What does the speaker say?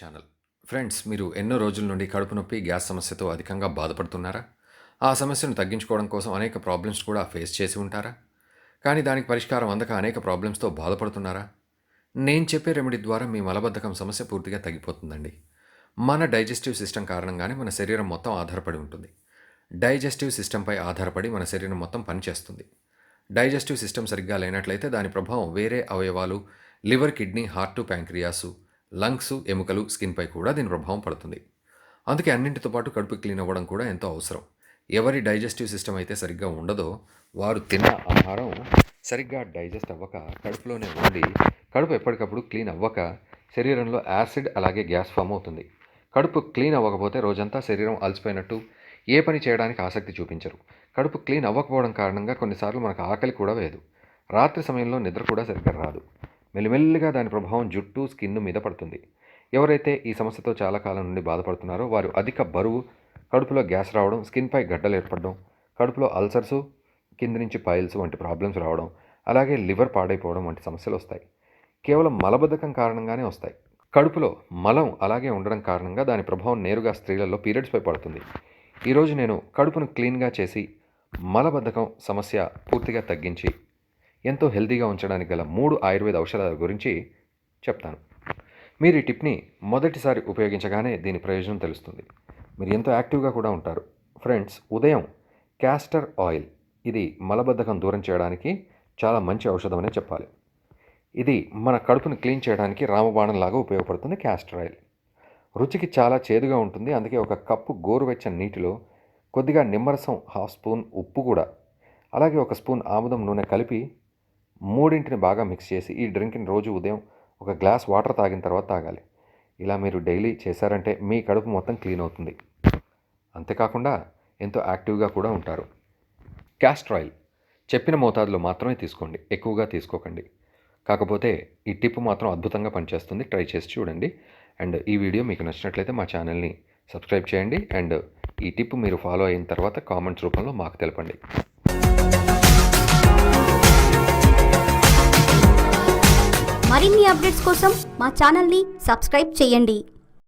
Channel. Friends, మీరు ఎన్నో రోజుల నుండి కడుపు నొప్పి, గ్యాస్ సమస్యతో అధికంగా బాధపడుతున్నారా? ఆ సమస్యను తగ్గించుకోవడం కోసం అనేక ప్రాబ్లమ్స్ కూడా ఫేస్ చేసి ఉంటారా? కానీ దానికి పరిష్కారం అందక అనేక ప్రాబ్లమ్స్తో బాధపడుతున్నారా? నేను చెప్పే రెమెడీ ద్వారా మీ మలబద్ధకం సమస్య పూర్తిగా తగ్గిపోతుందండి. మన డైజెస్టివ్ సిస్టమ్ కారణంగానే మన శరీరం మొత్తం ఆధారపడి ఉంటుంది. డైజెస్టివ్ సిస్టంపై ఆధారపడి మన శరీరం మొత్తం పనిచేస్తుంది. డైజెస్టివ్ సిస్టమ్ సరిగ్గా లేనట్లయితే దాని ప్రభావం వేరే అవయవాలు, liver, kidney, heart, pancreas, lungs, ఎముకలు, స్కిన్పై కూడా దీని ప్రభావం పడుతుంది. అందుకే అన్నింటితో పాటు కడుపు క్లీన్ అవ్వడం కూడా ఎంతో అవసరం. ఎవరి డైజెస్టివ్ సిస్టమ్ అయితే సరిగ్గా ఉండదో వారు తిన్న ఆహారం సరిగ్గా డైజెస్ట్ అవ్వక కడుపులోనే ఉండి కడుపు ఎప్పటికప్పుడు క్లీన్ అవ్వక శరీరంలో యాసిడ్ అలాగే గ్యాస్ ఫామ్ అవుతుంది. కడుపు క్లీన్ అవ్వకపోతే రోజంతా శరీరం అలసిపోయినట్టు ఏ పని చేయడానికి ఆసక్తి చూపించరు. కడుపు క్లీన్ అవ్వకపోవడం కారణంగా కొన్నిసార్లు మనకు ఆకలి కూడా వేయదు. రాత్రి సమయంలో నిద్ర కూడా సరిగ్గా రాదు. మెల్లిమెల్లిగా దాని ప్రభావం జుట్టు, స్కిన్ మీద పడుతుంది. ఎవరైతే ఈ సమస్యతో చాలా కాలం నుండి బాధపడుతున్నారో వారు అధిక బరువు, కడుపులో గ్యాస్ రావడం, స్కిన్పై గడ్డలు ఏర్పడడం, కడుపులో అల్సర్సు, కింది నుంచి పైల్స్ వంటి ప్రాబ్లమ్స్ రావడం, అలాగే లివర్ పాడైపోవడం వంటి సమస్యలు వస్తాయి. కేవలం మలబద్ధకం కారణంగానే వస్తాయి. కడుపులో మలం అలాగే ఉండడం కారణంగా దాని ప్రభావం నేరుగా స్త్రీలలో పీరియడ్స్పై పడుతుంది. ఈరోజు నేను కడుపును క్లీన్గా చేసి మలబద్ధకం సమస్య పూర్తిగా తగ్గించి ఎంతో హెల్తీగా ఉంచడానికి గల 3 ఆయుర్వేద ఔషధాల గురించి చెప్తాను. మీరు ఈ టిప్ని మొదటిసారి ఉపయోగించగానే దీని ప్రయోజనం తెలుస్తుంది. మీరు ఎంతో యాక్టివ్గా కూడా ఉంటారు. ఫ్రెండ్స్, ఉదయం క్యాస్టర్ ఆయిల్, ఇది మలబద్ధకం దూరం చేయడానికి చాలా మంచి ఔషధం అనే చెప్పాలి. ఇది మన కడుపును క్లీన్ చేయడానికి రామబాణంలాగా ఉపయోగపడుతుంది. క్యాస్టర్ ఆయిల్ రుచికి చాలా చేదుగా ఉంటుంది. అందుకే ఒక కప్పు గోరువెచ్చని నీటిలో కొద్దిగా నిమ్మరసం, 1/2 స్పూన్ ఉప్పు కూడా, అలాగే 1 స్పూన్ ఆముదం నూనె కలిపి మూడింటిని బాగా మిక్స్ చేసి ఈ డ్రింక్ని రోజు ఉదయం ఒక గ్లాస్ వాటర్ తాగిన తర్వాత తాగాలి. ఇలా మీరు డైలీ చేశారంటే మీ కడుపు మొత్తం క్లీన్ అవుతుంది. అంతేకాకుండా ఎంతో యాక్టివ్గా కూడా ఉంటారు. క్యాస్టర్ ఆయిల్ చెప్పిన మోతాదులో మాత్రమే తీసుకోండి, ఎక్కువగా తీసుకోకండి. కాకపోతే ఈ టిప్ మాత్రం అద్భుతంగా పనిచేస్తుంది. ట్రై చేసి చూడండి. అండ్ ఈ వీడియో మీకు నచ్చినట్లయితే మా ఛానల్ని సబ్స్క్రైబ్ చేయండి. అండ్ ఈ టిప్ మీరు ఫాలో అయిన తర్వాత కామెంట్స్ రూపంలో మాకు తెలపండి. మరిన్ని అప్డేట్స్ కోసం మా ఛానల్ని సబ్స్క్రైబ్ చేయండి.